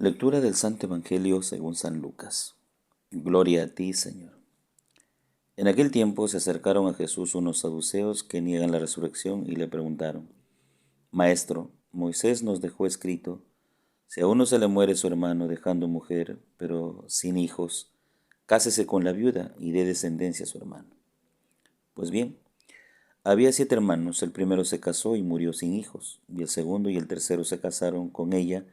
Lectura del Santo Evangelio según San Lucas. Gloria a ti, Señor. En aquel tiempo se acercaron a Jesús unos saduceos que niegan la resurrección y le preguntaron: Maestro, Moisés nos dejó escrito, si a uno se le muere su hermano dejando mujer, pero sin hijos, cásese con la viuda y dé descendencia a su hermano. Pues bien, había 7 hermanos, el primero se casó y murió sin hijos, y el segundo y el tercero se casaron con ella,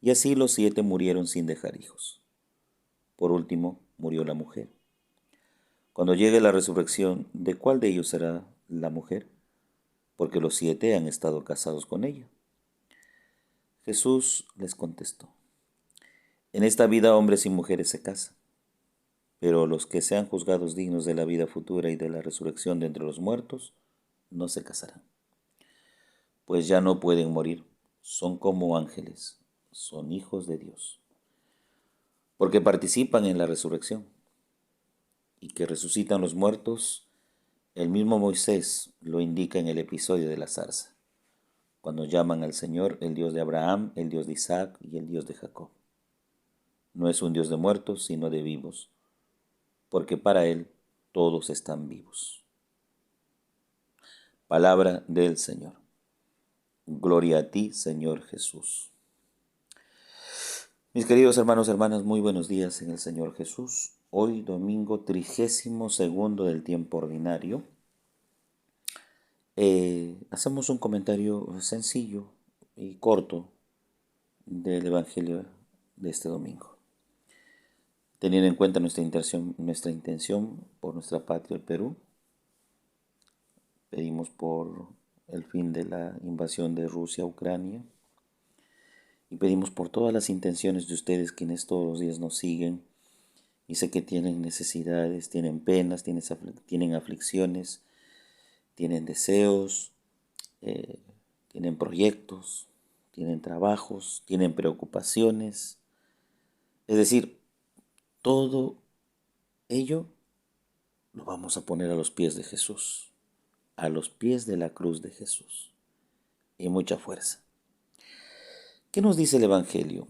y así los 7 murieron sin dejar hijos. Por último, murió la mujer. Cuando llegue la resurrección, ¿de cuál de ellos será la mujer? Porque los 7 han estado casados con ella. Jesús les contestó: En esta vida hombres y mujeres se casan, pero los que sean juzgados dignos de la vida futura y de la resurrección de entre los muertos, no se casarán, pues ya no pueden morir, son como ángeles, son hijos de Dios, porque participan en la resurrección. Y que resucitan los muertos, el mismo Moisés lo indica en el episodio de la zarza, cuando llaman al Señor el Dios de Abraham, el Dios de Isaac y el Dios de Jacob. No es un Dios de muertos, sino de vivos, porque para Él todos están vivos. Palabra del Señor. Gloria a ti, Señor Jesús. Mis queridos hermanos y hermanas, muy buenos días en el Señor Jesús. Hoy domingo 32º del tiempo ordinario. Hacemos un comentario sencillo y corto del Evangelio de este domingo. Teniendo en cuenta nuestra intención por nuestra patria, el Perú, pedimos por el fin de la invasión de Rusia a Ucrania y pedimos por todas las intenciones de ustedes quienes todos los días nos siguen y sé que tienen necesidades, tienen penas, tienen aflicciones, tienen deseos, tienen proyectos, tienen trabajos, tienen preocupaciones. Es decir, todo ello lo vamos a poner a los pies de Jesús, a los pies de la cruz de Jesús, y mucha fuerza. ¿Qué nos dice el Evangelio?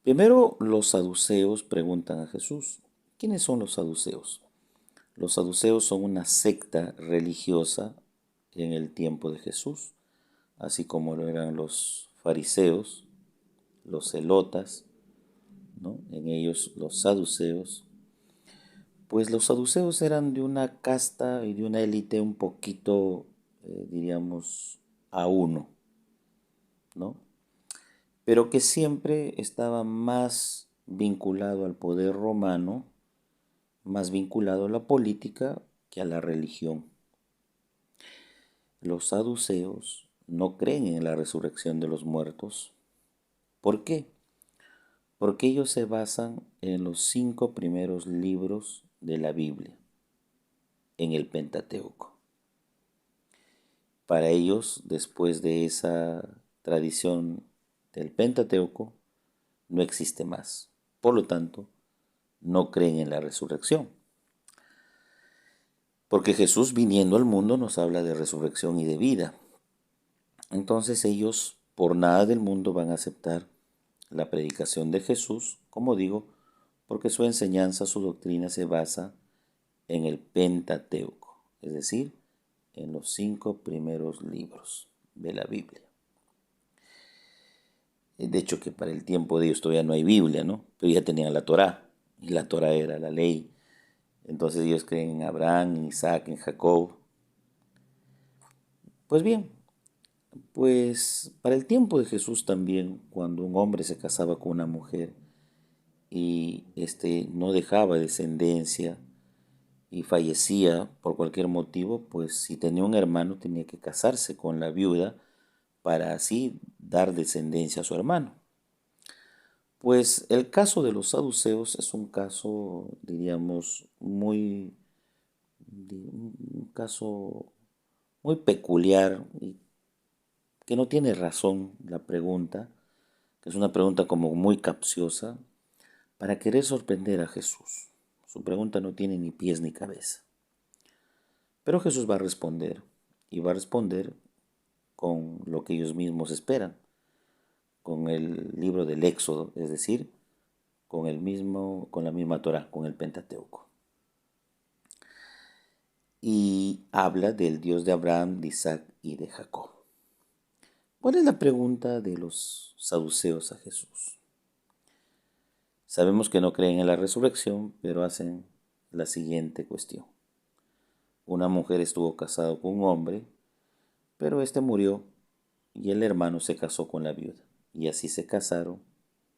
Primero, los saduceos preguntan a Jesús: ¿quiénes son los saduceos? Los saduceos son una secta religiosa en el tiempo de Jesús, así como lo eran los fariseos, los celotas, ¿no? En ellos los saduceos. Pues los saduceos eran de una casta y de una élite un poquito, diríamos, a uno, ¿no? Pero que siempre estaba más vinculado al poder romano, más vinculado a la política que a la religión. Los saduceos no creen en la resurrección de los muertos. ¿Por qué? Porque ellos se basan en los 5 primeros libros de la Biblia, en el Pentateuco. Para ellos, después de esa tradición del Pentateuco, no existe más. Por lo tanto, no creen en la resurrección. Porque Jesús, viniendo al mundo, nos habla de resurrección y de vida. Entonces ellos por nada del mundo van a aceptar la predicación de Jesús, como digo, porque su enseñanza, su doctrina se basa en el Pentateuco, es decir, en los 5 primeros libros de la Biblia. De hecho, que para el tiempo de ellos todavía no hay Biblia, ¿no? Pero ya tenían la Torá, y la Torá era la ley. Entonces ellos creen en Abraham, en Isaac, en Jacob. Pues bien, pues para el tiempo de Jesús también, cuando un hombre se casaba con una mujer y no dejaba descendencia y fallecía por cualquier motivo, pues si tenía un hermano tenía que casarse con la viuda para así dar descendencia a su hermano. Pues el caso de los saduceos es un caso, diríamos, un caso muy peculiar y que no tiene razón la pregunta, que es una pregunta como muy capciosa, para querer sorprender a Jesús. Su pregunta no tiene ni pies ni cabeza. Pero Jesús va a responder, y va a responder con lo que ellos mismos esperan, con el libro del Éxodo, es decir, con la misma Torá, con el Pentateuco. Y habla del Dios de Abraham, de Isaac y de Jacob. ¿Cuál es la pregunta de los saduceos a Jesús? Sabemos que no creen en la resurrección, pero hacen la siguiente cuestión. Una mujer estuvo casada con un hombre, pero éste murió y el hermano se casó con la viuda. Y así se casaron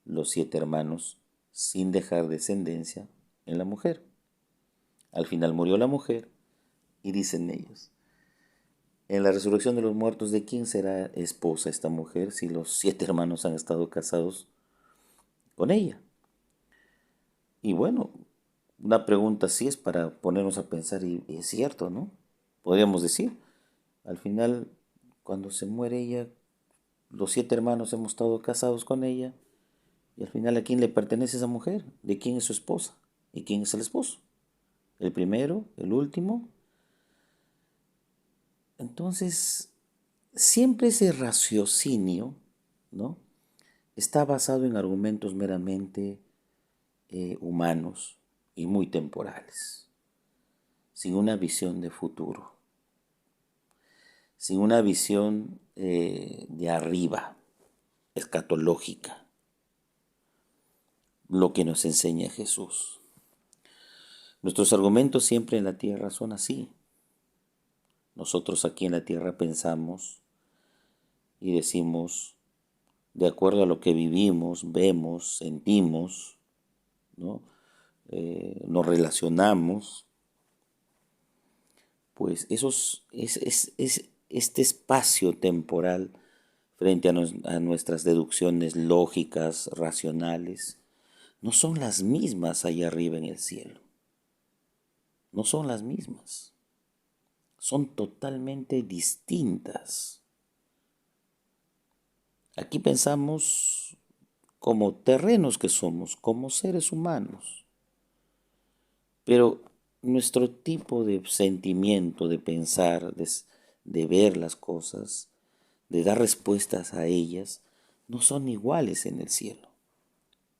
los 7 hermanos sin dejar descendencia en la mujer. Al final murió la mujer y dicen ellos, en la resurrección de los muertos, ¿de quién será esposa esta mujer si los 7 hermanos han estado casados con ella? Y bueno, una pregunta así es para ponernos a pensar y es cierto, ¿no? Podríamos decir, al final, cuando se muere ella, los 7 hermanos hemos estado casados con ella y al final, ¿a quién le pertenece esa mujer? ¿De quién es su esposa? ¿Y quién es el esposo? ¿El primero? ¿El último? Entonces, siempre ese raciocinio, ¿no? Está basado en argumentos meramente humanos y muy temporales, sin una visión de futuro, sin una visión de arriba, escatológica, lo que nos enseña Jesús. Nuestros argumentos siempre en la tierra son así. Nosotros aquí en la tierra pensamos y decimos, de acuerdo a lo que vivimos, vemos, sentimos, ¿no? Nos relacionamos, pues este espacio temporal frente a nuestras deducciones lógicas, racionales, no son las mismas allá arriba en el cielo. No son las mismas. Son totalmente distintas. Aquí pensamos como terrenos que somos, como seres humanos. Pero nuestro tipo de sentimiento, de pensar, de ver las cosas, de dar respuestas a ellas, no son iguales en el cielo.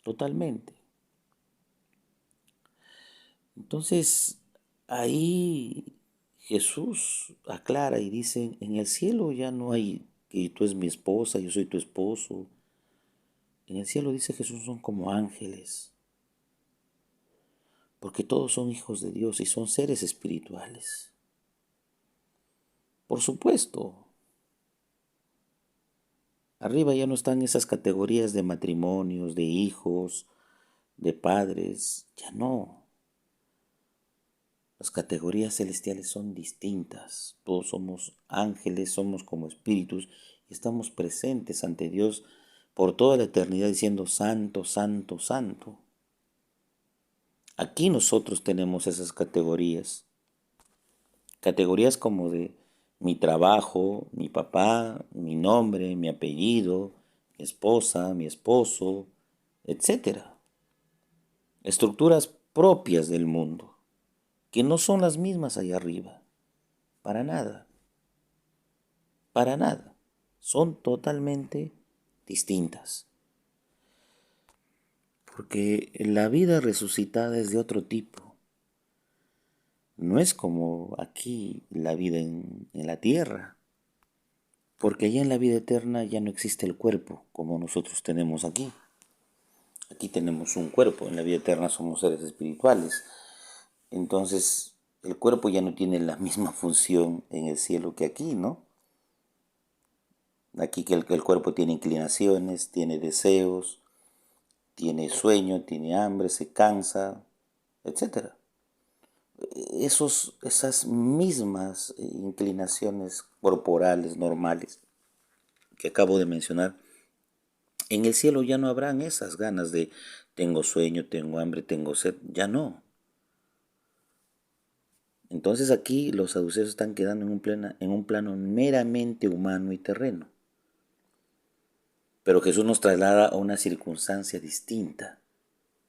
Totalmente. Entonces, ahí Jesús aclara y dice, en el cielo ya no hay que tú eres mi esposa, yo soy tu esposo. En el cielo, dice Jesús, son como ángeles, porque todos son hijos de Dios y son seres espirituales. Por supuesto, arriba ya no están esas categorías de matrimonios, de hijos, de padres, ya no. Las categorías celestiales son distintas. Todos somos ángeles, somos como espíritus y estamos presentes ante Dios por toda la eternidad diciendo santo, santo, santo. Aquí nosotros tenemos esas categorías. Categorías como de mi trabajo, mi papá, mi nombre, mi apellido, mi esposa, mi esposo, etcétera. Estructuras propias del mundo, que no son las mismas allá arriba. Para nada. Para nada. Son totalmente distintas. Porque la vida resucitada es de otro tipo. No es como aquí la vida en la tierra. Porque allá en la vida eterna ya no existe el cuerpo como nosotros tenemos aquí. Aquí tenemos un cuerpo, en la vida eterna somos seres espirituales. Entonces, el cuerpo ya no tiene la misma función en el cielo que aquí, ¿no? Aquí que el cuerpo tiene inclinaciones, tiene deseos, tiene sueño, tiene hambre, se cansa, etc. Esas mismas inclinaciones corporales normales que acabo de mencionar, en el cielo ya no habrán esas ganas de tengo sueño, tengo hambre, tengo sed, ya no. Entonces aquí los saduceos están quedando en un plano meramente humano y terreno. Pero Jesús nos traslada a una circunstancia distinta.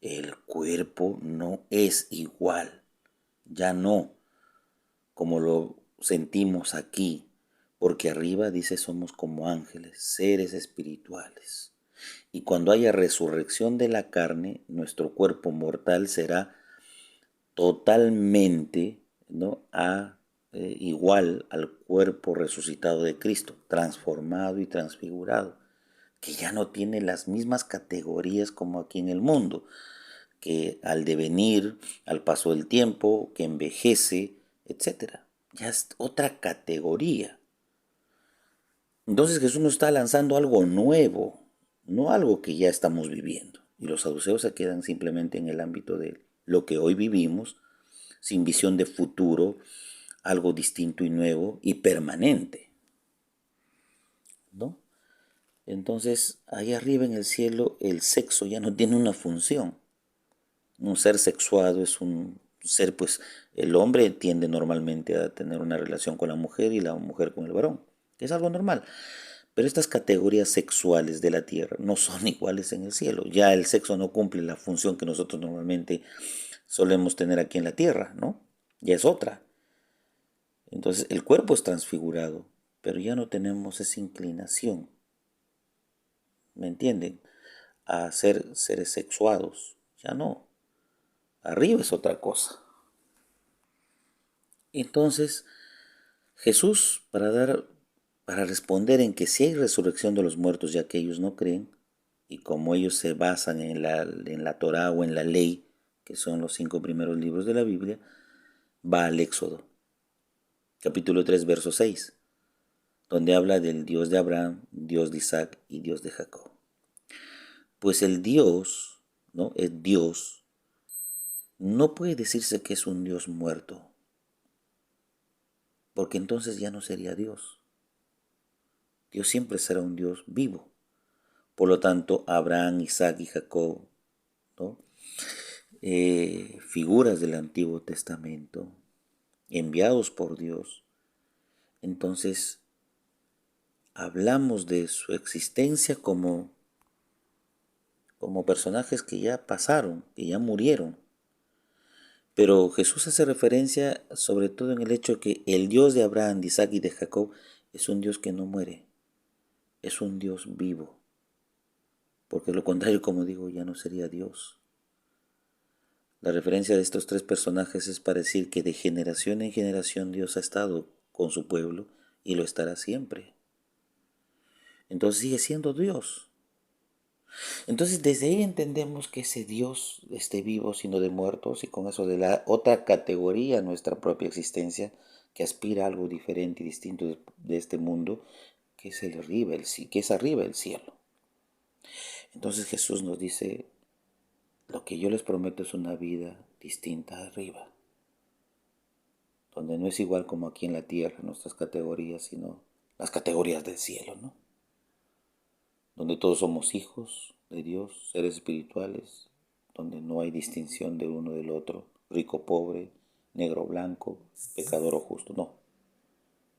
El cuerpo no es igual, ya no, como lo sentimos aquí, porque arriba dice somos como ángeles, seres espirituales. Y cuando haya resurrección de la carne, nuestro cuerpo mortal será totalmente, ¿no? Igual al cuerpo resucitado de Cristo, transformado y transfigurado, que ya no tiene las mismas categorías como aquí en el mundo, que al devenir, al paso del tiempo, que envejece, etcétera. Ya es otra categoría. Entonces Jesús nos está lanzando algo nuevo, no algo que ya estamos viviendo. Y los saduceos se quedan simplemente en el ámbito de lo que hoy vivimos, sin visión de futuro, algo distinto y nuevo y permanente, ¿no? Entonces, ahí arriba en el cielo, el sexo ya no tiene una función. Un ser sexuado es un ser, pues, el hombre tiende normalmente a tener una relación con la mujer y la mujer con el varón, que es algo normal. Pero estas categorías sexuales de la tierra no son iguales en el cielo. Ya el sexo no cumple la función que nosotros normalmente solemos tener aquí en la tierra, ¿no? Ya es otra. Entonces el cuerpo es transfigurado, pero ya no tenemos esa inclinación, ¿me entienden? A ser seres sexuados, ya no. Arriba es otra cosa. Entonces Jesús, para responder en que si hay resurrección de los muertos, ya que ellos no creen, y como ellos se basan en la Torá o en la ley, que son los 5 primeros libros de la Biblia, va al Éxodo, capítulo 3, verso 6, donde habla del Dios de Abraham, Dios de Isaac y Dios de Jacob. Pues el Dios, ¿no? El Dios no puede decirse que es un Dios muerto, porque entonces ya no sería Dios. Dios siempre será un Dios vivo. Por lo tanto, Abraham, Isaac y Jacob, ¿no? Figuras del Antiguo Testamento, enviados por Dios. Entonces, hablamos de su existencia como personajes que ya pasaron, que ya murieron. Pero Jesús hace referencia sobre todo en el hecho que el Dios de Abraham, de Isaac y de Jacob es un Dios que no muere, es un Dios vivo. Porque lo contrario, como digo, ya no sería Dios. La referencia de estos tres personajes es para decir que de generación en generación Dios ha estado con su pueblo y lo estará siempre. Entonces sigue siendo Dios. Entonces desde ahí entendemos que ese Dios esté vivo sino de muertos y con eso de la otra categoría nuestra propia existencia que aspira a algo diferente y distinto de este mundo que es que es arriba el cielo. Entonces Jesús nos dice, lo que yo les prometo es una vida distinta arriba, donde no es igual como aquí en la tierra nuestras categorías, sino las categorías del cielo, ¿no? Donde todos somos hijos de Dios, seres espirituales, donde no hay distinción de uno del otro, rico, pobre, negro, blanco, pecador o justo, no.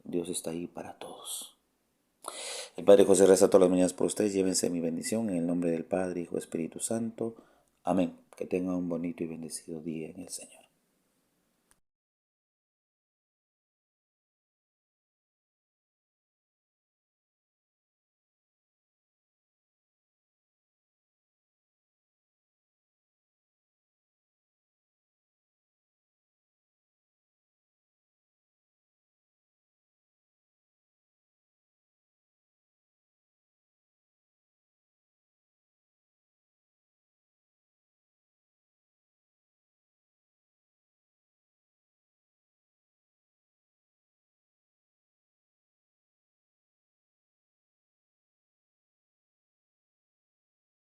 Dios está ahí para todos. El Padre José reza todas las mañanas por ustedes, llévense mi bendición en el nombre del Padre, Hijo, Espíritu Santo. Amén. Que tengan un bonito y bendecido día en el Señor.